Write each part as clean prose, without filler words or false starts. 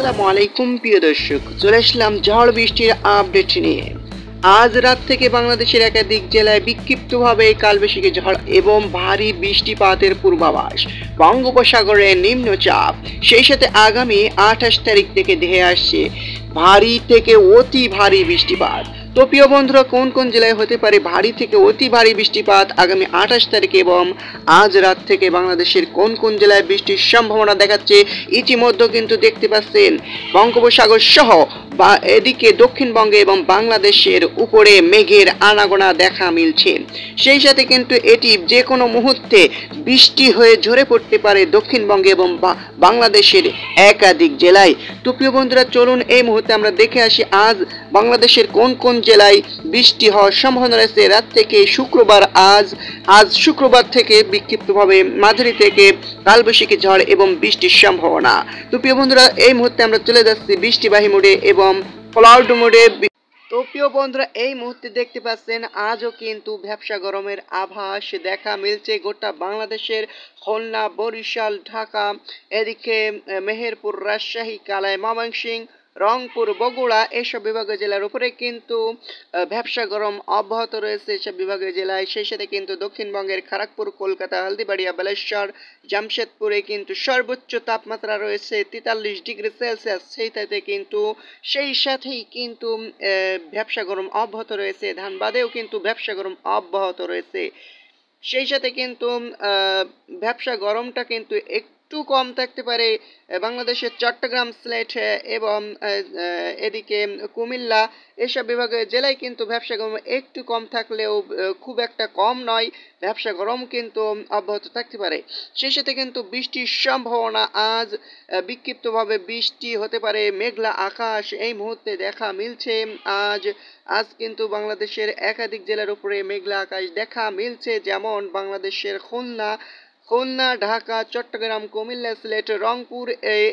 আসসালামু আলাইকুম প্রিয় দর্শক, চলে আসলাম ঝড় বৃষ্টির আপডেট নিয়ে। আজ রাত থেকে বাংলাদেশের একাধিক জেলায় বিক্ষিপ্তভাবে কালবৈশাখী ঝড় এবং ভারী বৃষ্টিপাতের পূর্বাভাস। বঙ্গোপসাগরে নিম্নচাপ, সেই সাথে আগামী 28 তারিখ থেকে ধেয়ে আসছে ভারী থেকে অতি ভারী বৃষ্টিপাত। তো প্রিয় বন্ধুরা, কোন কোন জেলায় হতে পারে ভারী থেকে অতি ভারী বৃষ্টিপাত আগামী 28 তারিখে এবং আজ রাত থেকে বাংলাদেশের কোন কোন জেলায় বৃষ্টির সম্ভাবনা দেখাচ্ছে ইতিমধ্যে কিন্তু দেখতে পাচ্ছেন বঙ্গোপসাগর সহ বা এদিকে দক্ষিণবঙ্গে এবং বাংলাদেশের উপরে মেঘের আনাগোনা দেখা মিলছে। সেই সাথে কিন্তু এটি যে কোনো মুহূর্তে বৃষ্টি হয়ে ঝরে পড়তে পারে দক্ষিণবঙ্গে এবং বাংলাদেশের একাধিক জেলায়। তো প্রিয় বন্ধুরা, চলুন এই মুহূর্তে আমরা দেখে আসি আজ বাংলাদেশের কোন কোন জেলায় বৃষ্টি হওয়ার সম্ভাবনা রয়েছে রাত থেকে শুক্রবার। আজ শুক্রবার থেকে বিক্ষিপ্তভাবে মাঝারি থেকে কালবৈশাখী ঝড় এবং বৃষ্টির সম্ভাবনা। তো প্রিয় বন্ধুরা, এই মুহূর্তে আমরা চলে যাচ্ছি বৃষ্টিবাহী মোডে এবং ক্লাউড মোডে। তো প্রিয় বন্ধুরা, এই মুহূর্তে দেখতে পাচ্ছেন আজও কিন্তু ভ্যাপসা গরমের আভাস দেখা মিলছে গোটা বাংলাদেশের খুলনা, বরিশাল, ঢাকা, এদিকে মেহেরপুর, রাজশাহী, কালাই, ময়মনসিংহ, রংপুর, বগুড়া এসব বিভাগীয় জেলার উপরে কিন্তু ভ্যাপসা গরম অব্যাহত রয়েছে এসব বিভাগীয় জেলায়। সেই সাথে কিন্তু দক্ষিণবঙ্গের খড়গপুর, কলকাতা, হলদিবাড়িয়া, বালেশ্বর, জামশেদপুরে কিন্তু সর্বোচ্চ তাপমাত্রা রয়েছে 43 ডিগ্রি সেলসিয়াস। সেই সাথেই কিন্তু ভ্যাপসা গরম অব্যাহত রয়েছে। ধানবাদেও কিন্তু ভ্যাপসা গরম অব্যাহত রয়েছে। সেই সাথে কিন্তু ভ্যাপসা গরমটা কিন্তু একটু কম থাকতে পারে বাংলাদেশের চট্টগ্রাম, সিলেট এবং এদিকে কুমিল্লা এসব বিভাগের জেলায় কিন্তু ভ্যাপসা গরম একটু কম থাকলেও খুব একটা কম নয়। ভ্যাপসা গরম কিন্তু অব্যাহত থাকতে পারে। সেই সাথে কিন্তু বৃষ্টির সম্ভাবনা আজ বিক্ষিপ্তভাবে বৃষ্টি হতে পারে। মেঘলা আকাশ এই মুহূর্তে দেখা মিলছে। আজ কিন্তু বাংলাদেশের একাধিক জেলার উপরে মেঘলা আকাশ দেখা মিলছে, যেমন বাংলাদেশের খুলনা, ঢাকা, চট্টগ্রাম, কুমিল্লা, সিলেট, রংপুর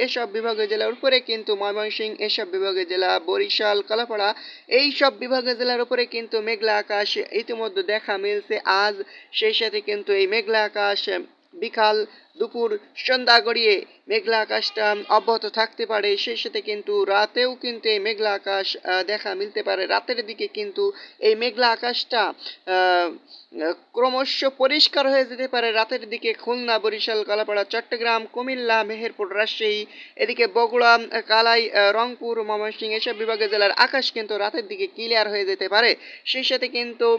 এসব বিভাগীয় জেলার উপরে কিন্তু ময়মনসিংহ এসব বিভাগীয় জেলা, বরিশাল, কালাপাড়া এই সব বিভাগীয় জেলার উপরে কিন্তু মেঘলা আকাশ ইতিমধ্যে দেখা মিলছে আজ। সেই সাথে কিন্তু এই মেঘলা আকাশ বিকাল, দুপুর, সন্ধ্যা গড়িয়ে মেঘলা আকাশটা অব্যাহত থাকতে পারে। সেই সাথে কিন্তু রাতেও কিন্তু এই মেঘলা আকাশ দেখা মিলতে পারে। রাতের দিকে কিন্তু এই মেঘলা আকাশটা ক্রমশ পরিষ্কার হয়ে যেতে পারে। রাতের দিকে খুলনা, বরিশাল, কলাপাড়া, চট্টগ্রাম, কুমিল্লা, মেহেরপুর, রাজশাহী, এদিকে বগুড়া, কালাই, রংপুর, ময়মনসিংহ এসব বিভাগীয় জেলার আকাশ কিন্তু রাতের দিকে ক্লিয়ার হয়ে যেতে পারে। সেই সাথে কিন্তু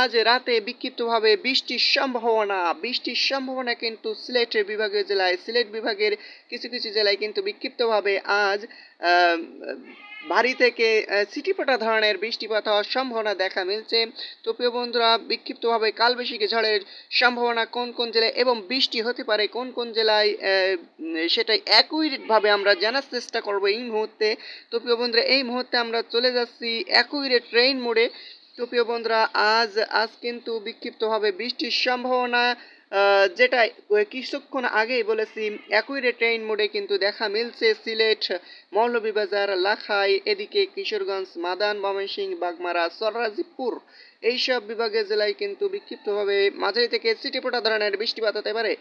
আজ রাতে বিক্ষিপ্তভাবে বৃষ্টির সম্ভাবনা কিন্তু সিলেট বিভাগীয় জেলায়, সিলেট বিভাগের কিছু কিছু জেলায় কিন্তু বিক্ষিপ্তভাবে আজ ভারী থেকে ছিটিফোঁটা ধরনের বৃষ্টিপাত হওয়ার সম্ভাবনা দেখা মিলছে। তো প্রিয় বন্ধুরা, বিক্ষিপ্তভাবে কালবৈশাখী ঝড়ের সম্ভাবনা কোন কোন জেলায় এবং বৃষ্টি হতে পারে কোন কোন জেলায় সেটাই একইভাবে আমরা জানার চেষ্টা করব এই মুহূর্তে। তো প্রিয় বন্ধুরা, এই মুহূর্তে আমরা চলে যাচ্ছি একুইরেট ট্রেন মোডে। তো প্রিয় বন্ধুরা, আজ কিন্তু বিক্ষিপ্তভাবে বৃষ্টির সম্ভাবনা যেটা কিছুক্ষণ আগেই বলেছি একুইরেট ট্রেন মোডে কিন্তু দেখা মিলছে সিলেট, মৌলভীবাজার, লাখাই, এদিকে কিশোরগঞ্জ, মাদান, ময়মনসিংহ, বাগমারা, চররাজীবপুর এইসব বিভাগের জেলায় কিন্তু বিক্ষিপ্তভাবে মাঝারি থেকে ছিটেফোঁটা ধরনের বৃষ্টিপাত হতে পারে।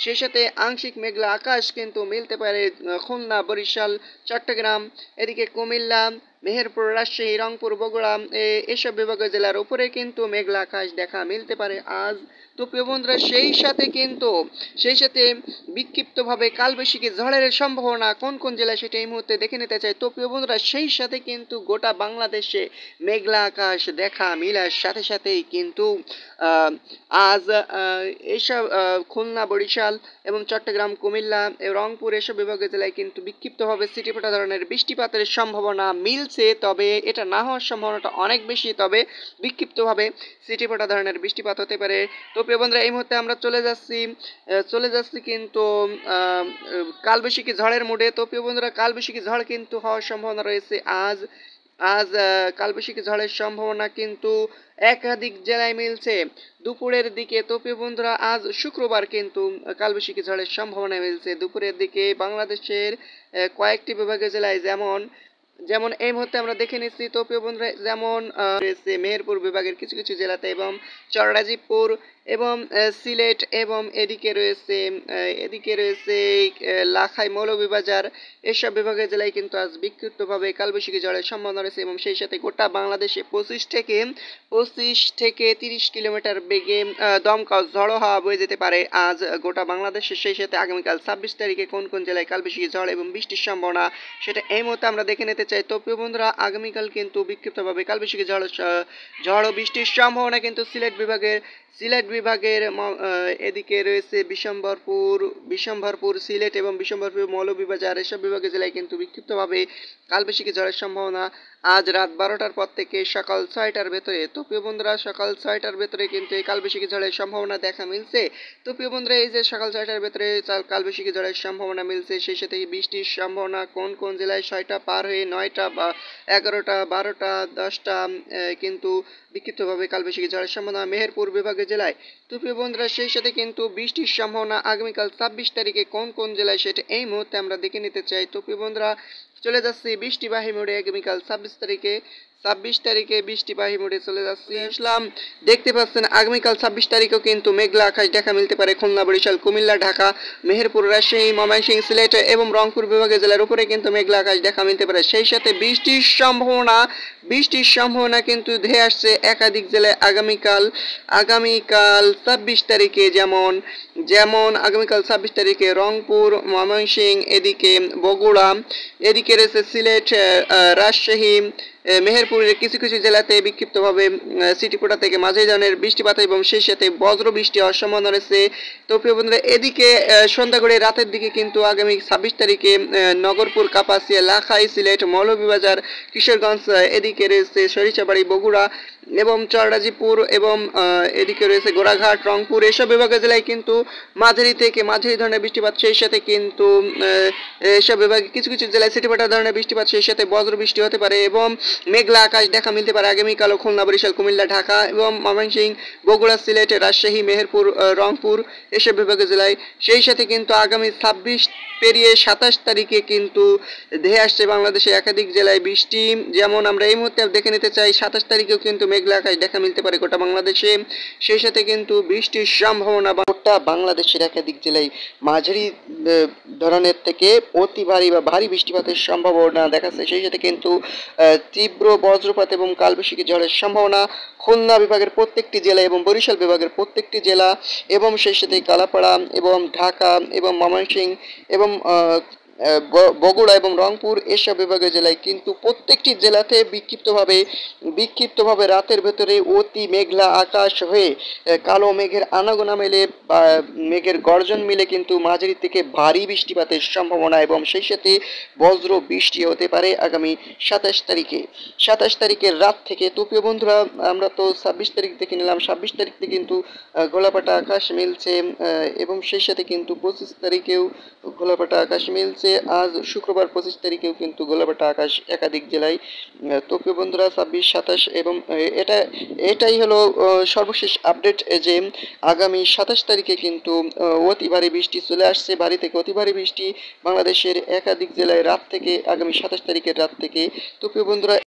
সেই সাথে আংশিক মেঘলা আকাশ কিন্তু মিলতে পারে খুলনা, বরিশাল, চট্টগ্রাম, এদিকে কুমিল্লা, মেহেরপুর, রাজশাহী, রংপুর, বগুড়া এসব বিভাগীয় জেলার উপরে কিন্তু মেঘলা আকাশ দেখা মিলতে পারে আজ। তো প্রিয় বন্ধুরা, সেই সাথে বিক্ষিপ্তভাবে কালবৈশাখী ঝড়ের সম্ভাবনা কোন কোন জেলায় সেটা এই মুহূর্তে দেখে নিতে চাই। তো প্রিয় বন্ধুরা, সেই সাথে কিন্তু গোটা বাংলাদেশে মেঘলা আকাশ দেখা মিলার সাথে সাথেই কিন্তু আজ এইসব খুলনা, বরিশাল এবং চট্টগ্রাম, কুমিল্লা, রংপুর এসব বিভাগীয় জেলায় কিন্তু বিক্ষিপ্তভাবে ছিটেফোঁটা ধরনের বৃষ্টিপাতের সম্ভাবনা মিলছে, তবে এটা না হওয়ার সম্ভাবনাটা অনেক বেশি, তবে বিক্ষিপ্তভাবে ছিটেফোঁটা ধরনের বৃষ্টিপাত হতে পারে। তো প্রিয় বন্ধুরা, এই মুহূর্তে আমরা চলে যাচ্ছি কিন্তু কালবৈশাখী ঝড়ের মোডে। তো প্রিয় বন্ধুরা, কালবৈশাখী ঝড় কিন্তু হওয়ার সম্ভাবনা রয়েছে আজ কালবৈশাখী ঝড়ের সম্ভাবনা কিন্তু একাধিক জেলায় মিলছে দুপুরের দিকে। তো প্রিয় বন্ধুরা, আজ শুক্রবার কিন্তু কালবৈশাখী ঝড়ের সম্ভাবনা মিলছে দুপুরের দিকে বাংলাদেশের কয়েকটি বিভাগীয় জেলায়, যেমন এই মুহূর্তে আমরা দেখে নিচ্ছি। তো প্রিয় বন্ধুরা, যেমন রয়েছে মেহেরপুর বিভাগের কিছু কিছু জেলাতে এবং চররাজীবপুর, এবং সিলেট এবং এদিকে রয়েছে লাখাই মৌলভীবাজার এসব বিভাগের জেলায় কিন্তু আজ বিক্ষিপ্তভাবে কালবৈশাখী ঝড়ের সম্ভাবনা রয়েছে এবং সেই সাথে গোটা বাংলাদেশে 25 থেকে 30 কিলোমিটার বেগে দমকা ঝড়ো হাওয়া বয়ে যেতে পারে আজ গোটা বাংলাদেশে। সেই সাথে আগামীকাল 26 তারিখে কোন কোন জেলায় কালবৈশাখী ঝড় এবং বৃষ্টির সম্ভাবনা সেটা এই মুহূর্তে আমরা দেখে নিতে চাই। তো প্রিয় বন্ধুরা, আগামীকাল কিন্তু বিক্ষিপ্তভাবে কালবৈশাখী ঝড় ও বৃষ্টির সম্ভাবনা কিন্তু সিলেট বিভাগের এদিকে রয়েছে বিশম্বরপুর সিলেট এবং বিশম্বরপুর মৌলভীবাজার এসব বিভাগের জেলায় কিন্তু বিক্ষিপ্তভাবে কালবৈশাখী ঝড়ের সম্ভাবনা আজ রাত 12টার পর থেকে সকাল 6টার ভেতরে। তো প্রিয় বন্ধুরা, সকাল 6টার ভেতরে কিন্তু এই কালবৈশাখী ঝড়ের সম্ভাবনা দেখা মিলছে। তো প্রিয় বন্ধুরা, এই যে সকাল 6টার ভেতরে কালবৈশাখী ঝড়ের সম্ভাবনা মিলছে, সেই সাথে বৃষ্টির সম্ভাবনা কোন কোন জেলায় 6টা পার হয়ে 9টা বা 11টা 12টা 10টা কিন্তু বিক্ষিপ্তভাবে কালবৈশাখী ঝড়ের সম্ভাবনা মেহেরপুর বিভাগের জেলায়। তো প্রিয় বন্ধুরা, সেই সাথে কিন্তু বৃষ্টির সম্ভাবনা আগামীকাল 26 তারিখে কোন কোন জেলায় সেটা এই মুহূর্তে আমরা দেখে নিতে চাই। তো প্রিয় বন্ধুরা, চলে যাচ্ছি বৃষ্টিবাহী মোড়ে আগামীকাল 26 তারিখে বৃষ্টিবাহী মোড়ে চলে যাচ্ছি। দেখতে পাচ্ছেন আগামীকাল 26 তারিখেও কিন্তু মেঘলা আকাশ দেখা মিলতে পারে খুলনা, বরিশাল, কুমিল্লা, ঢাকা, মেহেরপুর, রাজশাহী, ময়মনসিংহ, সিলেট এবং রংপুর বিভাগের জেলার উপরে কিন্তু মেঘলা আকাশ দেখা মিলতে পারে। সেই সাথে বৃষ্টির সম্ভাবনা কিন্তু ধেয়ে আসছে একাধিক জেলায় আগামীকাল 26 তারিখে, যেমন আগামীকাল 26 তারিখে রংপুর, ময়মনসিংহ, এদিকে বগুড়া, এদিকে রয়েছে সিলেট, রাজশাহী, মেহেরপুরের কিছু কিছু জেলাতে বিক্ষিপ্তভাবে সিটিকোটা থেকে মাঝারি ধরনের বৃষ্টিপাত এবং সেই সাথে বজ্র বৃষ্টি হওয়ার সম্ভাবনা রয়েছে। তো প্রিয় বন্ধুরা, এদিকে সন্ধ্যা করে রাতের দিকে কিন্তু আগামী 26 তারিখে নগরপুর, কাপাসিয়া, লাখাই, সিলেট, মৌলভীবাজার, কিশোরগঞ্জ, এদিকে রয়েছে সরিষাবাড়ি, বগুড়া এবং চররাজিপুর এবং এদিকে রয়েছে গোড়াঘাট, রংপুর এসব বিভাগের জেলায় কিন্তু মাঝারি থেকে মাঝারি ধরনের বৃষ্টিপাত, সেই সাথে কিন্তু এসব বিভাগে কিছু কিছু জেলায় সিটিপাটা ধরনের বৃষ্টিপাত, সেই সাথে বজ্র বৃষ্টি হতে পারে এবং মেঘলা আকাশ দেখা মিলতে পারে আগামীকালও খুলনা, বরিশাল, কুমিল্লা, ঢাকা এবং ময়মনসিংহ, বগুড়া, সিলেট, রাজশাহী, মেহেরপুর, রংপুর এসব বিভাগের জেলায়। সেই সাথে কিন্তু আগামী 26 পেরিয়ে 27 তারিখে কিন্তু ধেয়ে আসছে বাংলাদেশের একাধিক জেলায় বৃষ্টি, যেমন আমরা এই মুহূর্তে দেখে নিতে চাই। 27 তারিখেও কিন্তু মেঘলা আকাশ দেখা মিলতে পারে গোটা বাংলাদেশে। সেই সাথে কিন্তু বৃষ্টির সম্ভাবনা গোটা বাংলাদেশের একাধিক জেলায় মাঝারি ধরনের থেকে অতি ভারী বা ভারী বৃষ্টিপাতের সম্ভাবনা দেখাচ্ছে। সেই সাথে কিন্তু তীব্র বজ্রপাত এবং কালবৈশাখী ঝড়ের সম্ভাবনা খুলনা বিভাগের প্রত্যেকটি জেলা এবং বরিশাল বিভাগের প্রত্যেকটি জেলা এবং সেই সাথে কালাপাড়া এবং ঢাকা এবং ময়মনসিংহ এবং বগুড়া এবং রংপুর এসব বিভাগের জেলায় কিন্তু প্রত্যেকটি জেলাতে বিক্ষিপ্তভাবে রাতের ভেতরে অতি মেঘলা আকাশ হয়ে কালো মেঘের আনাগোনা মেলে বা মেঘের গর্জন মিলে কিন্তু মাঝারি থেকে ভারী বৃষ্টিপাতের সম্ভাবনা এবং সেই সাথে বজ্র বৃষ্টি হতে পারে আগামী 27 তারিখের রাত থেকে। তো প্রিয় বন্ধুরা, আমরা তো 26 তারিখ দেখে নিলাম। 26 তারিখ থেকে কিন্তু ঘোলাপাটা আকাশ মিলছে এবং সেই সাথে কিন্তু 25 তারিখেও ঘোলাপাটা আকাশ মিলছে। আজ শুক্রবার 25 তারিখেও কিন্তু ঘোলাপাটা আকাশ একাধিক জেলায়। তো প্রিয় বন্ধুরা, 26, 27 এবং এটাই হলো সর্বশেষ আপডেট যে আগামী 27 তারিখে কিন্তু অতি ভারী বৃষ্টি চলে আসছে। ভারী থেকে অতি ভারী বৃষ্টি বাংলাদেশের একাধিক জেলায় রাত থেকে আগামী 27 তারিখের রাত থেকে। তো প্রিয় বন্ধুরা,